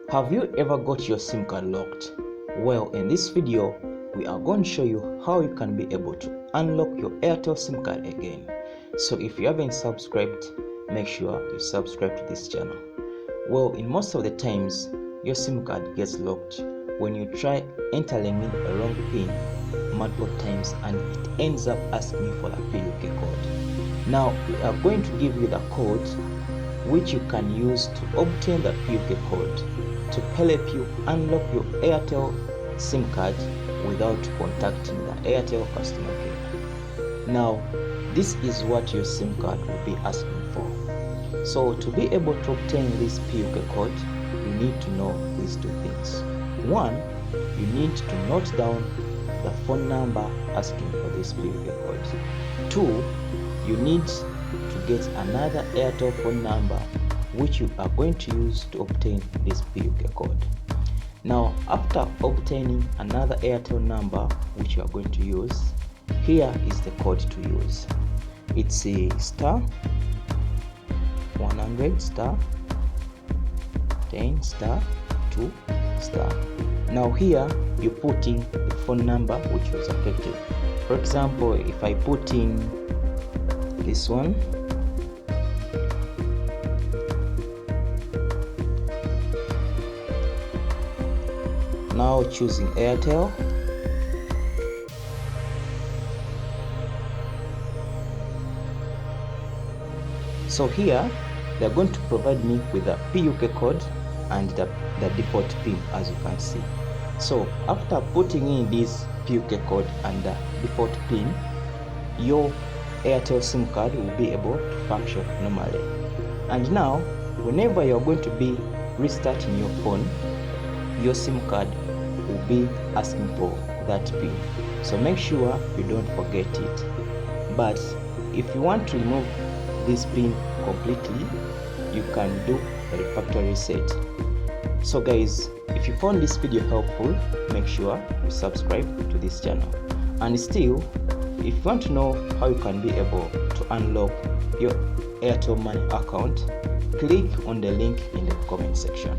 Have you ever got your SIM card locked? Well, in this video, we are going to show you how you can be able to unlock your Airtel SIM card again. So if you haven't subscribed, make sure you subscribe to this channel. Well, in most of the times, your SIM card gets locked when you try entering in a wrong PIN multiple times and it ends up asking you for a PUK code. Now, we are going to give you the code which you can use to obtain the PUK code to help you unlock your Airtel SIM card without contacting the Airtel customer care. Now, this is what your SIM card will be asking for. So to be able to obtain this PUK code, you need to know these two things. One, you need to note down the phone number asking for this PUK code. Two, you need to get another Airtel phone number which you are going to use to obtain this PUK code. Now, after obtaining another Airtel number which you are going to use, here is the code to use. It's a star 100 star 10 star 2 star. Now here you put in the phone number which was affected. For example, if I put in this one, now choosing Airtel, so here they're going to provide me with a PUK code and the default PIN, as you can see. So after putting in this PUK code and the default PIN, your Airtel SIM card will be able to function normally. And now, whenever you're going to be restarting your phone, your SIM card will be asking for that PIN. So make sure you don't forget it. But if you want to remove this PIN completely, you can do a refactory reset. So guys, if you found this video helpful, make sure you subscribe to this channel. And still, if you want to know how you can be able to unlock your Airtel Money account, click on the link in the comment section.